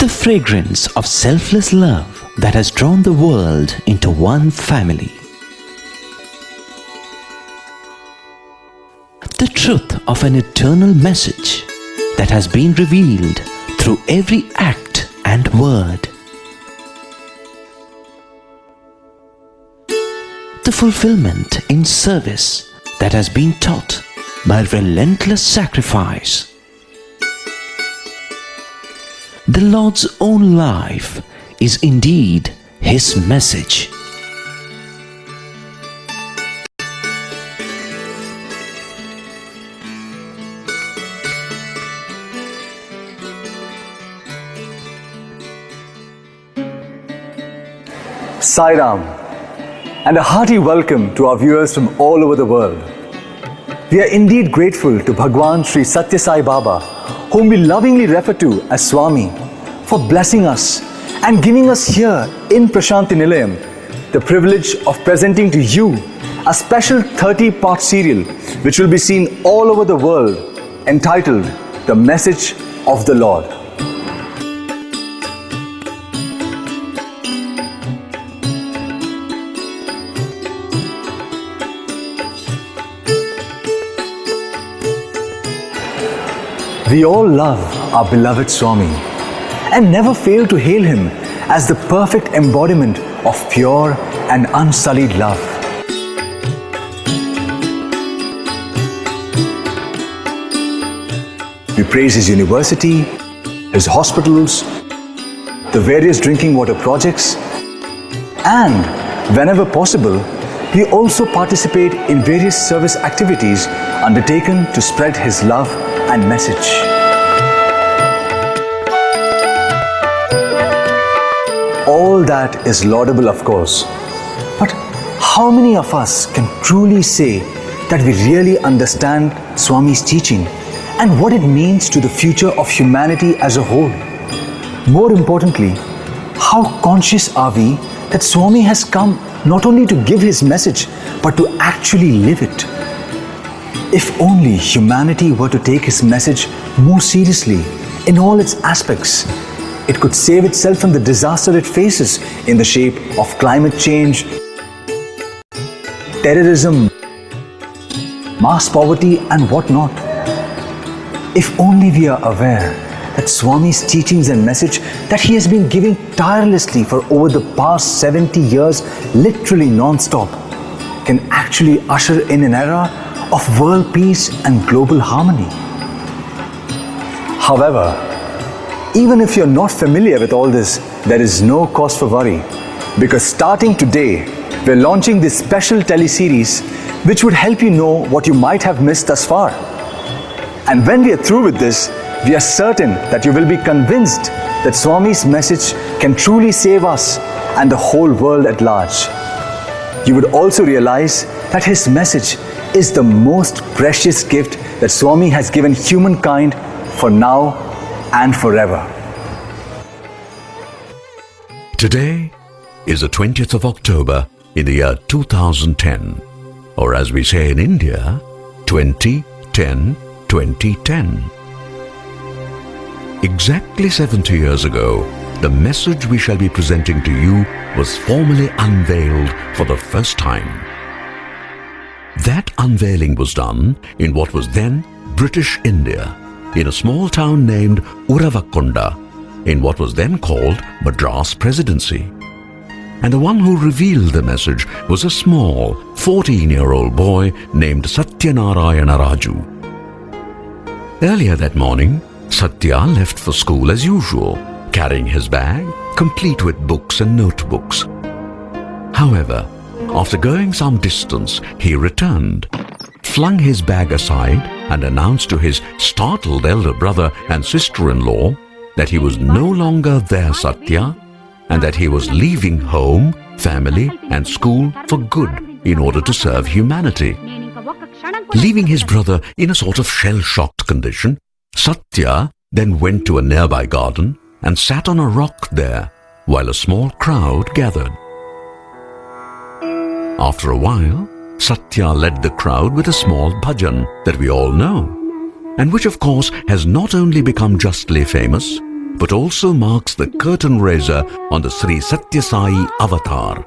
The fragrance of selfless love that has drawn the world into one family. The truth of an eternal message that has been revealed through every act and word. The fulfillment in service that has been taught by relentless sacrifice. The Lord's own life is indeed His message. Sai Ram, and a hearty welcome to our viewers from all over the world. We are indeed grateful to Bhagwan Sri Satya Sai Baba, whom we lovingly refer to as Swami, for blessing us and giving us here in Prashanti Nilayam the privilege of presenting to you a special 30-part serial which will be seen all over the world, entitled The Message of the Lord. We all love our beloved Swami and never fail to hail him as the perfect embodiment of pure and unsullied love. We praise his university, his hospitals, the various drinking water projects, and whenever possible, we also participate in various service activities undertaken to spread his love and message. All that is laudable, of course, but how many of us can truly say that we really understand Swami's teaching and what it means to the future of humanity as a whole? More importantly, how conscious are we that Swami has come not only to give his message but to actually live it? If only humanity were to take his message more seriously in all its aspects, it could save itself from the disaster it faces in the shape of climate change, terrorism, mass poverty, and whatnot. If only we are aware that Swami's teachings and message that he has been giving tirelessly for over the past 70 years, literally non-stop, can actually usher in an era of world peace and global harmony. However, even if you're not familiar with all this, there is no cause for worry, because starting today, we're launching this special teleseries which would help you know what you might have missed thus far. And when we are through with this, we are certain that you will be convinced that Swami's message can truly save us and the whole world at large. You would also realize that his message is the most precious gift that Swami has given humankind for now and forever. Today is the 20th of October in the year 2010, or as we say in India, 2010. Exactly 70 years ago, the message we shall be presenting to you was formally unveiled for the first time. That unveiling was done in what was then British India, in a small town named Uravakonda, in what was then called Madras Presidency. And the one who revealed the message was a small 14-year-old boy named Satyanarayana Raju. Earlier that morning, Satya left for school as usual, carrying his bag, complete with books and notebooks. However, after going some distance, he returned, flung his bag aside, and announced to his startled elder brother and sister-in-law that he was no longer their Satya, and that he was leaving home, family, and school for good in order to serve humanity. Leaving his brother in a sort of shell-shocked condition, Satya then went to a nearby garden and sat on a rock there while a small crowd gathered. After a while, Satya led the crowd with a small bhajan that we all know, and which of course has not only become justly famous, but also marks the curtain raiser on the Sri Satya Sai Avatar,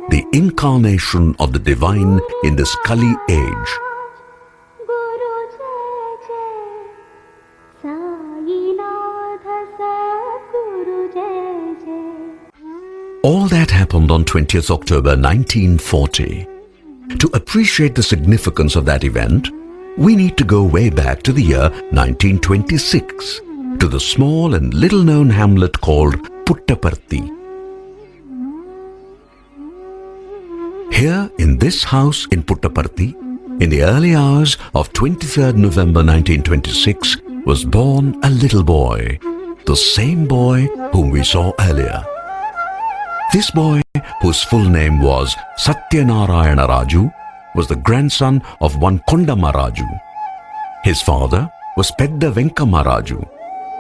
the incarnation of the divine in this Kali age. All that happened on 20th October 1940. To appreciate the significance of that event, we need to go way back to the year 1926, to the small and little-known hamlet called Puttaparthi. Here in this house in Puttaparthi, in the early hours of 23rd November 1926, was born a little boy, the same boy whom we saw earlier. This boy, whose full name was Satyanarayana Raju, was the grandson of one Kondama Raju. His father was Pedda Venkama Raju,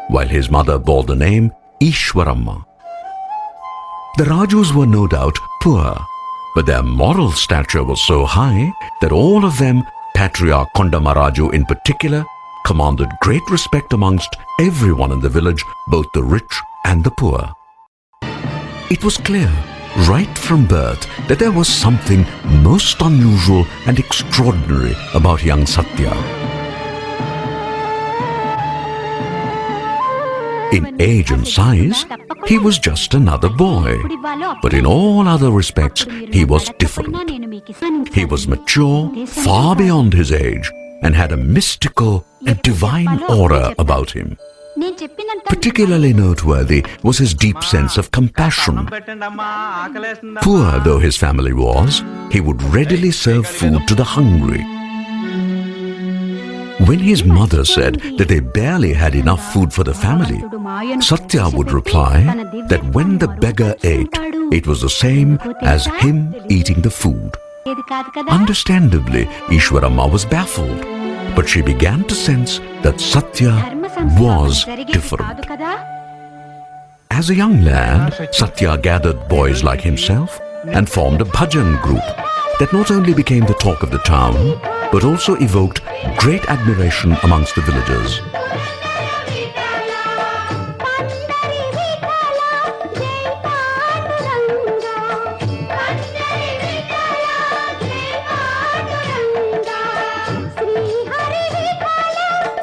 while his mother bore the name Ishwaramma. The Rajus were no doubt poor, but their moral stature was so high that all of them, Patriarch Kondama Raju in particular, commanded great respect amongst everyone in the village, both the rich and the poor. It was clear, right from birth, that there was something most unusual and extraordinary about young Satya. In age and size, he was just another boy. But in all other respects, he was different. He was mature, far beyond his age, and had a mystical and divine aura about him. Particularly noteworthy was his deep sense of compassion. Poor though his family was, he would readily serve food to the hungry. When his mother said that they barely had enough food for the family, Satya would reply that when the beggar ate, it was the same as him eating the food. Understandably, Ishwaramma was baffled, but she began to sense that Satya was different. As a young lad, Satya gathered boys like himself and formed a bhajan group that not only became the talk of the town, but also evoked great admiration amongst the villagers.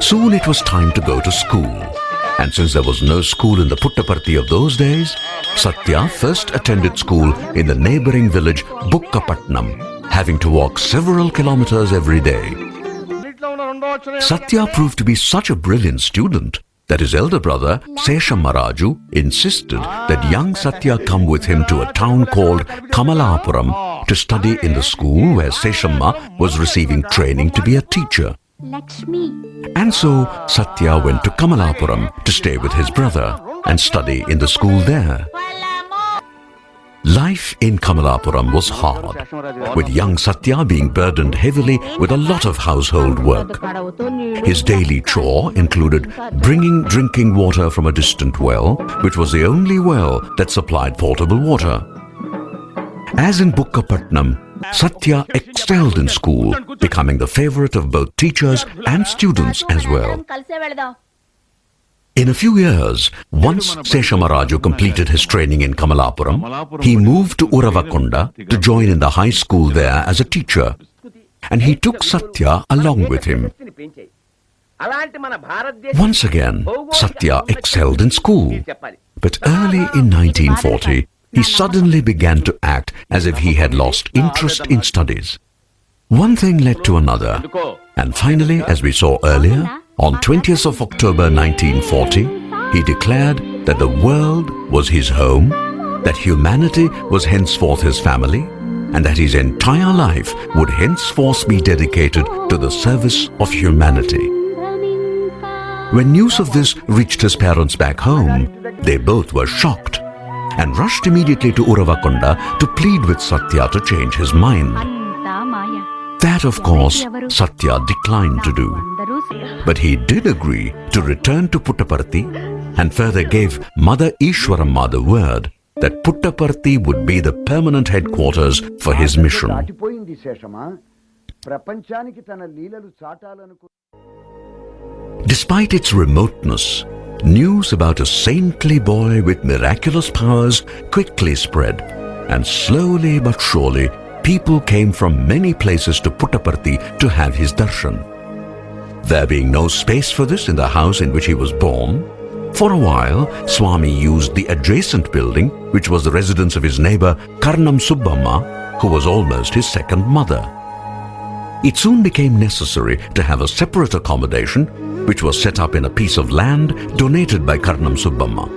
Soon it was time to go to school, and since there was no school in the Puttaparthi of those days, Satya first attended school in the neighbouring village Bukkapatnam, having to walk several kilometres every day. Satya proved to be such a brilliant student that his elder brother, Seshamma Raju, insisted that young Satya come with him to a town called Kamalapuram to study in the school where Seshamma was receiving training to be a teacher. And so Satya went to Kamalapuram to stay with his brother and study in the school there. Life in Kamalapuram was hard, with young Satya being burdened heavily with a lot of household work. His daily chore included bringing drinking water from a distant well, which was the only well that supplied potable water. As in Bukkapatnam, Satya excelled in school, becoming the favorite of both teachers and students as well. In a few years, once Seshamma Raju completed his training in Kamalapuram, he moved to Uravakonda to join in the high school there as a teacher, and he took Satya along with him. Once again, Satya excelled in school, but early in 1940, he suddenly began to act as if he had lost interest in studies. One thing led to another, and finally, as we saw earlier, on 20th of October 1940, he declared that the world was his home, that humanity was henceforth his family, and that his entire life would henceforth be dedicated to the service of humanity. When news of this reached his parents back home, they both were shocked and rushed immediately to Uravakonda to plead with Satya to change his mind. That, of course, Satya declined to do. But he did agree to return to Puttaparthi and further gave Mother Ishwaramma the word that Puttaparthi would be the permanent headquarters for his mission. Despite its remoteness, news about a saintly boy with miraculous powers quickly spread, and slowly but surely, people came from many places to Puttaparthi to have his darshan. There being no space for this in the house in which he was born, for a while, Swami used the adjacent building, which was the residence of his neighbor Karnam Subbamma, who was almost his second mother. It soon became necessary to have a separate accommodation, which was set up in a piece of land donated by Karnam Subbamma.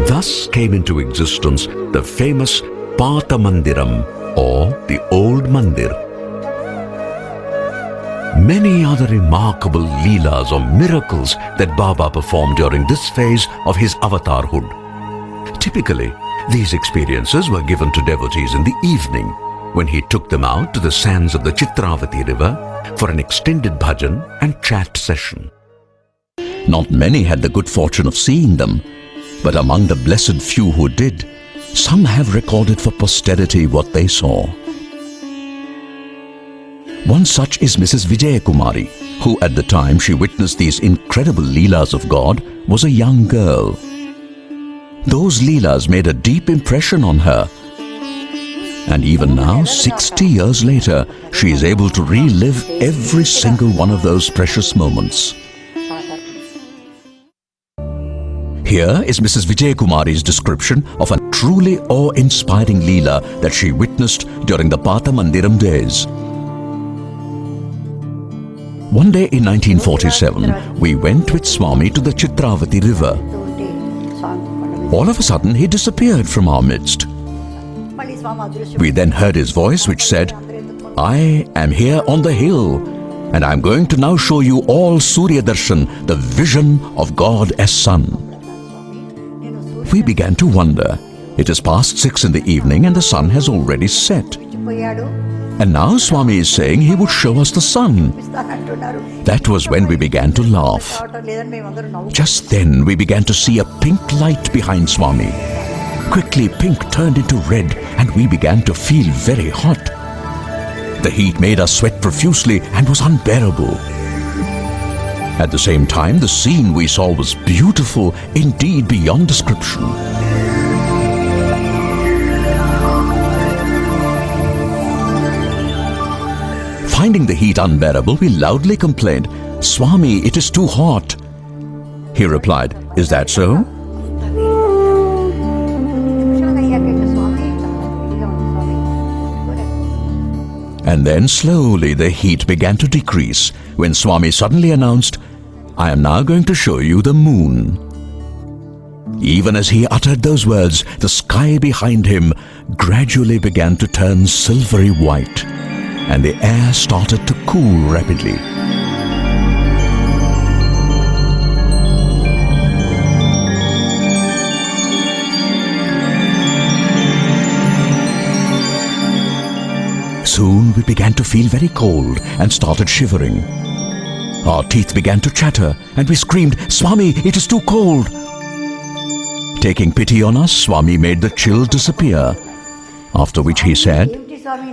Thus came into existence the famous Pata Mandiram, or the Old Mandir. Many other remarkable leelas or miracles that Baba performed during this phase of his avatarhood. Typically, these experiences were given to devotees in the evening, when he took them out to the sands of the Chitravati river for an extended bhajan and chat session. Not many had the good fortune of seeing them, but among the blessed few who did, some have recorded for posterity what they saw. One such is Mrs. Vijaya Kumari, who at the time she witnessed these incredible leelas of God was a young girl. Those leelas made a deep impression on her, and even now, 60 years later, she is able to relive every single one of those precious moments. Here is Mrs. Vijay Kumari's description of a truly awe-inspiring leela that she witnessed during the Pata Mandiram days. One day in 1947, we went with Swami to the Chitravati river. All of a sudden, he disappeared from our midst. We then heard his voice which said, "I am here on the hill, and I am going to now show you all Surya Darshan, the vision of God as Sun." We began to wonder. It is past 6 in the evening and the sun has already set. And now Swami is saying he would show us the sun. That was when we began to laugh. Just then we began to see a pink light behind Swami. Quickly pink turned into red and we began to feel very hot. The heat made us sweat profusely and was unbearable. At the same time, the scene we saw was beautiful, indeed beyond description. Finding the heat unbearable, we loudly complained, "Swami, it is too hot." He replied, "Is that so?" And then slowly the heat began to decrease when Swami suddenly announced, "I am now going to show you the moon." Even as he uttered those words, the sky behind him gradually began to turn silvery white, and the air started to cool rapidly. Soon we began to feel very cold and started shivering. Our teeth began to chatter and we screamed, "Swami, it is too cold!" Taking pity on us, Swami made the chill disappear, after which he said,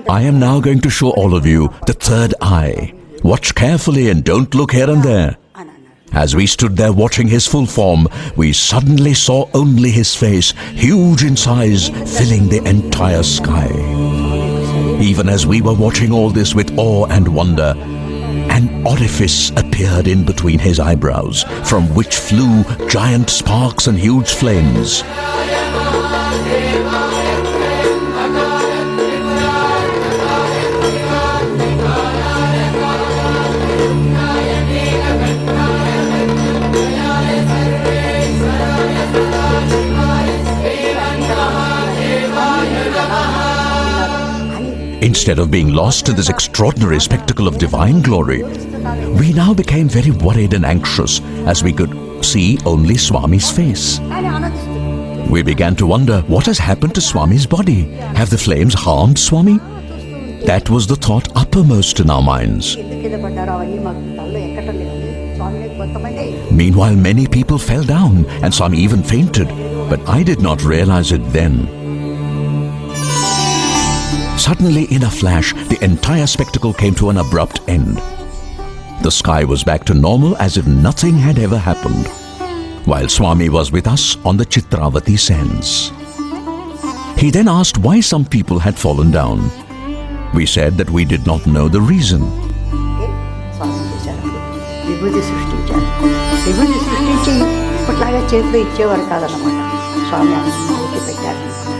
"I am now going to show all of you the third eye. Watch carefully and don't look here and there." As we stood there watching his full form, we suddenly saw only his face, huge in size, filling the entire sky. Even as we were watching all this with awe and wonder, an orifice appeared in between his eyebrows, from which flew giant sparks and huge flames. Instead of being lost in this extraordinary spectacle of divine glory, we now became very worried and anxious as we could see only Swami's face. We began to wonder, what has happened to Swami's body? Have the flames harmed Swami? That was the thought uppermost in our minds. Meanwhile, many people fell down and some even fainted, but I did not realize it then. Suddenly, in a flash, the entire spectacle came to an abrupt end. The sky was back to normal as if nothing had ever happened. while Swami was with us on the Chitravati sands. He then asked why some people had fallen down. We said that we did not know the reason.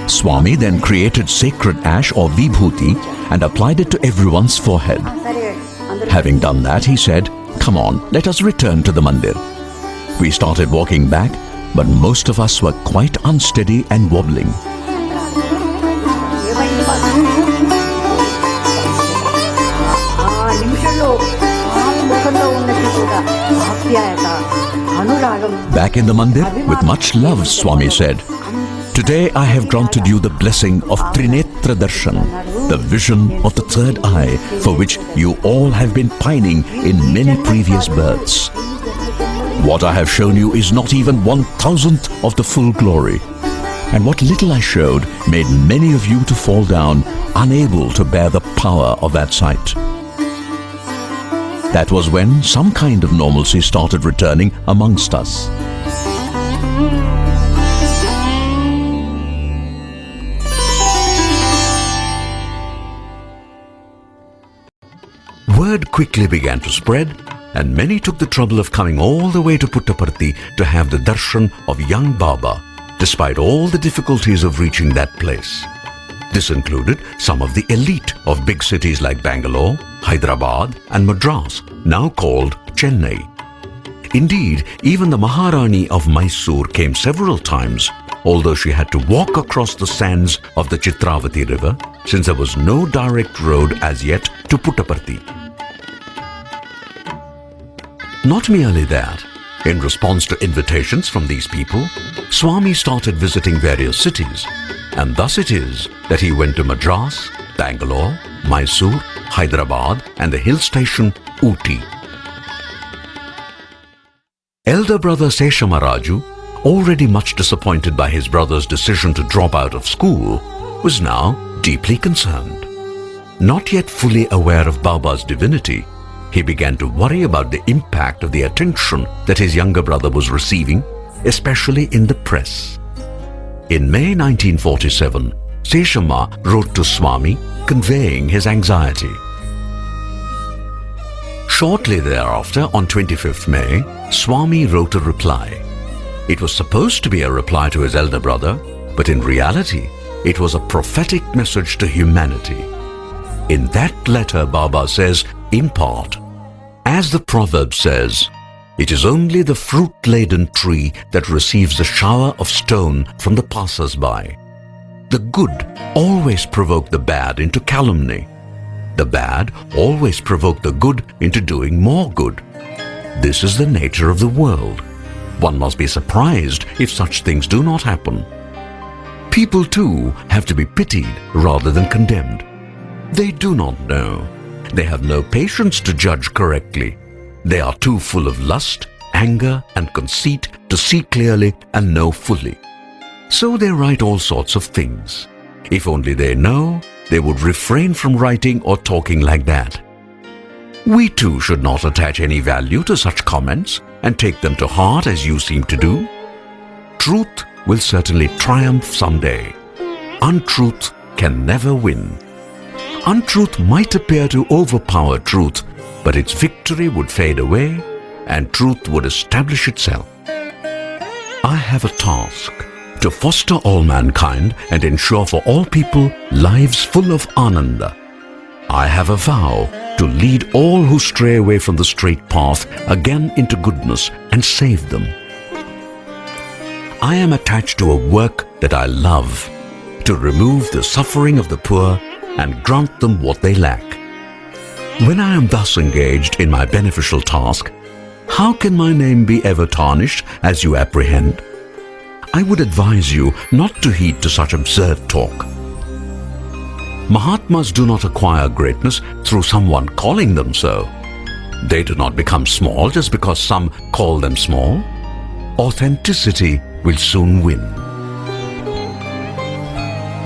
Swami then created sacred ash or vibhuti and applied it to everyone's forehead. Having done that, he said, "Come on, let us return to the mandir." We started walking back, but most of us were quite unsteady and wobbling. Back in the mandir, with much love, Swami said, "Today I have granted you the blessing of Trinetra Darshan, the vision of the third eye, for which you all have been pining in many previous births. What I have shown you is not even 1,000th of the full glory. And what little I showed made many of you to fall down, unable to bear the power of that sight." That was when some kind of normalcy started returning amongst us. Word quickly began to spread, and many took the trouble of coming all the way to Puttaparthi to have the darshan of young Baba, despite all the difficulties of reaching that place. This included some of the elite of big cities like Bangalore, Hyderabad and Madras, now called Chennai. Indeed, even the Maharani of Mysore came several times, although she had to walk across the sands of the Chitravati river, since there was no direct road as yet to Puttaparthi. Not merely that, in response to invitations from these people, Swami started visiting various cities, and thus it is that he went to Madras, Bangalore, Mysore, Hyderabad and the hill station Ooty. Elder brother Seshamaraju, already much disappointed by his brother's decision to drop out of school, was now deeply concerned. Not yet fully aware of Baba's divinity, he began to worry about the impact of the attention that his younger brother was receiving, especially in the press. In May 1947, Seshama wrote to Swami conveying his anxiety. Shortly thereafter, on 25th May, Swami wrote a reply. It was supposed to be a reply to his elder brother, but in reality, it was a prophetic message to humanity. In that letter, Baba says, in part, as the proverb says, "It is only the fruit-laden tree that receives a shower of stone from the passers-by. The good always provoke the bad into calumny. The bad always provoke the good into doing more good. This is the nature of the world. One must be surprised if such things do not happen. People too have to be pitied rather than condemned. They do not know. They have no patience to judge correctly. They are too full of lust, anger and conceit to see clearly and know fully. So they write all sorts of things. If only they know, they would refrain from writing or talking like that. We too should not attach any value to such comments and take them to heart as you seem to do. Truth will certainly triumph someday. Untruth can never win. Untruth might appear to overpower truth, but its victory would fade away and truth would establish itself. I have a task to foster all mankind and ensure for all people lives full of ananda. I have a vow to lead all who stray away from the straight path again into goodness and save them. I am attached to a work that I love, to remove the suffering of the poor and grant them what they lack. When I am thus engaged in my beneficial task, how can my name be ever tarnished as you apprehend? I would advise you not to heed to such absurd talk. Mahatmas do not acquire greatness through someone calling them so. They do not become small just because some call them small. Authenticity will soon win.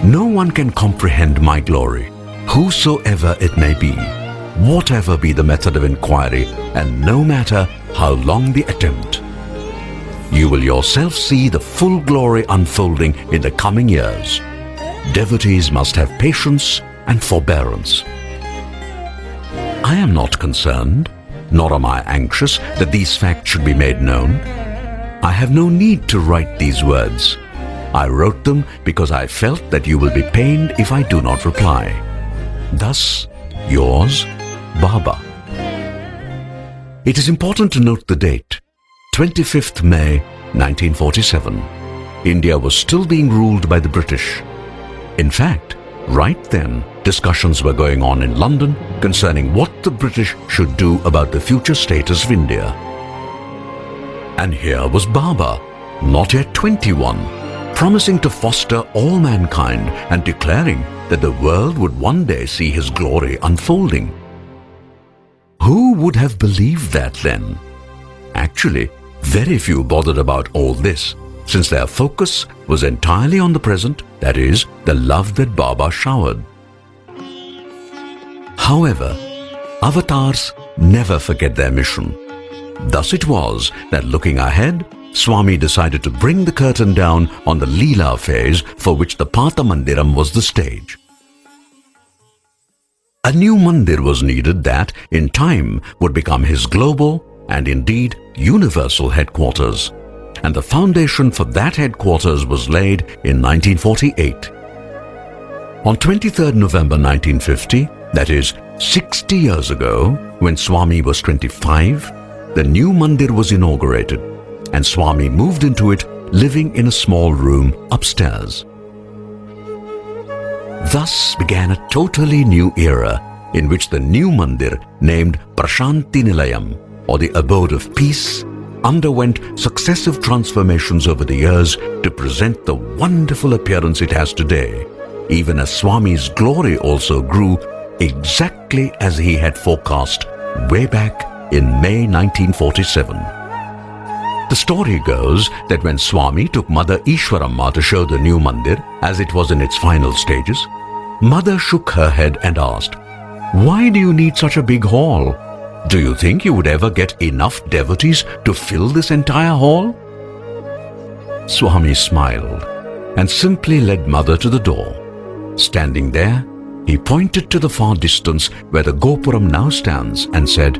No one can comprehend my glory, whosoever it may be, whatever be the method of inquiry, and no matter how long the attempt. you will yourself see the full glory unfolding in the coming years. Devotees must have patience and forbearance. I am not concerned, nor am I anxious that these facts should be made known. I have no need to write these words. I wrote them because I felt that you will be pained if I do not reply. Thus, yours, Baba. It is important to note the date, 25th May 1947. India was still being ruled by the British. In fact, right then, discussions were going on in London concerning what the British should do about the future status of India. And here was Baba, not yet 21, promising to foster all mankind and declaring that the world would one day see his glory unfolding. Who would have believed that then? Actually, very few bothered about all this, since their focus was entirely on the present, that is, the love that Baba showered. However, avatars never forget their mission. Thus it was that looking ahead, Swami decided to bring the curtain down on the Leela phase for which the Patha Mandiram was the stage. A new mandir was needed that, in time, would become his global and indeed universal headquarters. And the foundation for that headquarters was laid in 1948. On 23rd November 1950, that is 60 years ago, when Swami was 25, the new mandir was inaugurated, and Swami moved into it, living in a small room upstairs. Thus began a totally new era in which the new mandir, named Prashanti Nilayam, or the abode of peace, underwent successive transformations over the years to present the wonderful appearance it has today, even as Swami's glory also grew exactly as he had forecast way back in May 1947. The story goes that when Swami took Mother Ishwaramma to show the new mandir as it was in its final stages, Mother shook her head and asked, "Why do you need such a big hall? Do you think you would ever get enough devotees to fill this entire hall?" Swami smiled and simply led Mother to the door. Standing there, he pointed to the far distance where the Gopuram now stands and said,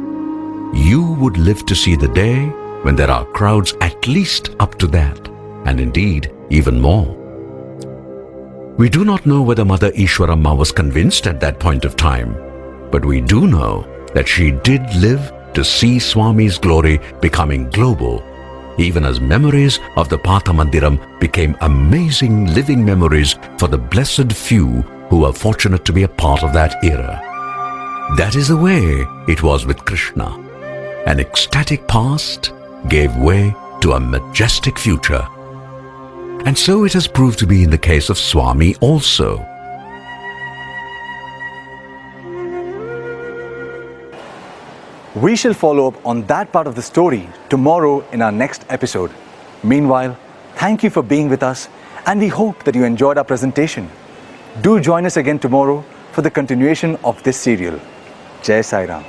"You would live to see the day when there are crowds at least up to that, and indeed even more." We do not know whether Mother Ishwaramma was convinced at that point of time, but we do know that she did live to see Swami's glory becoming global, even as memories of the Patha Mandiram became amazing living memories for the blessed few who were fortunate to be a part of that era. That is the way it was with Krishna. An ecstatic past gave way to a majestic future. And so it has proved to be in the case of Swami also. We shall follow up on that part of the story tomorrow in our next episode. Meanwhile, thank you for being with us, and we hope that you enjoyed our presentation. Do join us again tomorrow for the continuation of this serial. Jai Sai Ram.